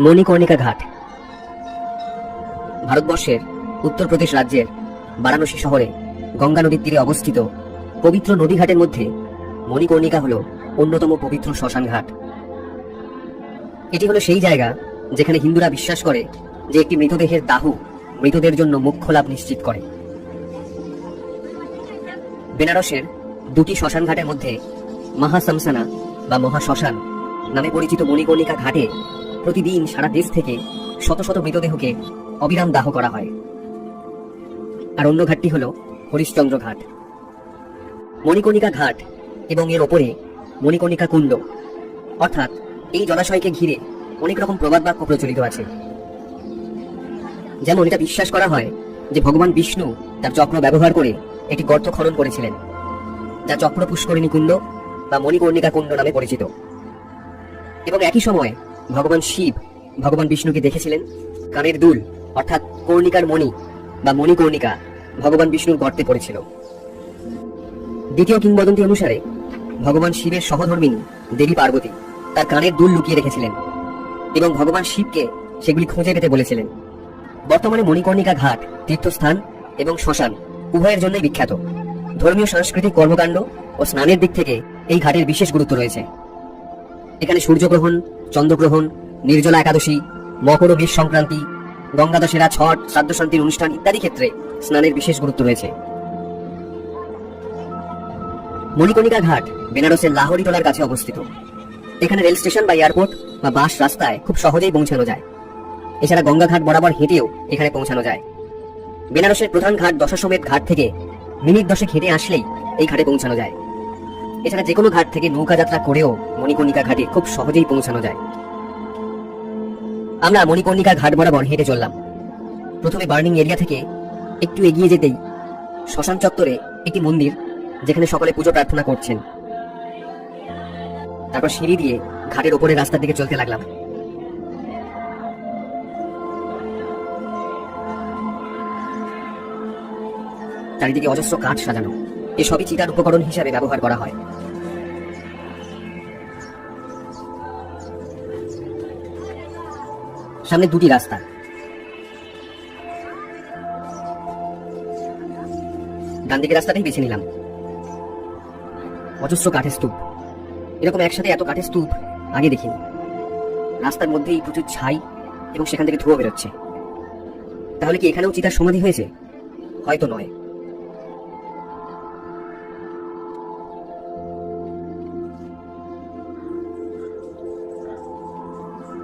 মণিকর্ণিকা ঘাট ভারতবর্ষের উত্তরপ্রদেশ রাজ্যের বারাণসী শহরে গঙ্গা নদীর তীরে অবস্থিত পবিত্র নদীঘাটের মধ্যে মণিকর্ণিকা হল অন্যতম পবিত্র শ্মশান ঘাট। এটি হলো সেই জায়গা যেখানে হিন্দুরা বিশ্বাস করে যে একটি মৃতদেহের দাহ মৃতদের জন্য মোক্ষ লাভ নিশ্চিত করে। বেনারসের দুটি শ্মশান ঘাটের মধ্যে মহাশমশানা বা মহাশ্মশান নামে পরিচিত মণিকর্ণিকা ঘাটে প্রতিদিন সারা দেশ থেকে শত শত মৃতদেহকে অবিরাম দাহ করা হয়। আর অন্য ঘাটটি হল হরিশ্চন্দ্র ঘাট। মণিকর্ণিকা ঘাট এবং এর ওপরে মণিকর্ণিকা কুণ্ড, অর্থাৎ এই জলাশয়কে ঘিরে অনেক রকম প্রবাদ বাক্য প্রচলিত আছে। যেমন এটা বিশ্বাস করা হয় যে ভগবান বিষ্ণু তার চক্র ব্যবহার করে একটি গর্ত খনন করেছিলেন, যা চক্র পুষ্করিণী কুণ্ড বা মণিকর্ণিকা কুণ্ড নামে পরিচিত। এবং একই সময় ভগবান শিব ভগবান বিষ্ণুকে দেখেছিলেন কানের দুল অর্থাৎ কর্ণিকার মণি বা মণিকর্ণিকা ভগবান বিষ্ণুর গর্তে পড়েছিল। দ্বিতীয় কিংবদন্তি অনুসারে ভগবান শিবের সহধর্মিণী দেবী পার্বতী তার কানের দুল লুকিয়ে রেখেছিলেন এবং ভগবান শিবকে সেগুলি খুঁজে পেতে বলেছিলেন। বর্তমানে মণিকর্ণিকা ঘাট তীর্থস্থান এবং শ্মশান উভয়ের জন্যই বিখ্যাত। ধর্মীয় সাংস্কৃতিক কর্মকাণ্ড ও স্নানের দিক থেকে এই ঘাটের বিশেষ গুরুত্ব রয়েছে। এখানে সূর্যগ্রহণ, চন্দ্রগ্রহণ, নির্জলা একাদশী, মকর ও বিষ সংক্রান্তি, গঙ্গা দশেরা, ছট, শ্রাদ্ধ শান্তির অনুষ্ঠান ইত্যাদি ক্ষেত্রে স্নানের বিশেষ গুরুত্ব রয়েছে। মণিকর্ণিকা ঘাট বেনারসের লাহোরি টোলার কাছে অবস্থিত। এখানে রেল স্টেশন বা এয়ারপোর্ট বা বাস রাস্তায় খুব সহজেই পৌঁছানো যায়। এছাড়া গঙ্গা ঘাট বরাবর হেঁটেও এখানে পৌঁছানো যায়। বেনারসের প্রধান ঘাট দশাশ্বমেধ ঘাট থেকে মিনিট 10 হেঁটে আসলেই এই ঘাটে পৌঁছানো যায়। এছাড়া যে কোনো ঘাট থেকে নৌকা যাত্রা করেও মণিকর্ণিকা ঘাটে খুব সহজেই পৌঁছানো যায়। আমরা মণিকর্ণিকা ঘাট বরাবর হেঁটে চললাম। প্রথমে বার্নিং এরিয়া থেকে একটু এগিয়ে যেতেই শ্মশান চত্বরে একটি মন্দির, যেখানে সকলে পুজো প্রার্থনা করছেন। তারপর সিঁড়ি দিয়ে ঘাটের ওপরে রাস্তার দিকে চলতে লাগলাম। চারিদিকে অজস্র কাঠ সাজানো, এসবই চিতার উপকরণ হিসাবে ব্যবহার করা হয়। সামনে দুটি রাস্তা, ডান দিকে রাস্তাটাই বেছে নিলাম। অজস্র কাঠের স্তূপ, এরকম একসাথে এত কাঠের স্তূপ আগে দেখিনি। রাস্তার মধ্যেই প্রচুর ছাই এবং সেখান থেকে ধোঁয়া বেরোচ্ছে। তাহলে কি এখানেও চিতার সমাধি হয়েছে? হয়তো নয়।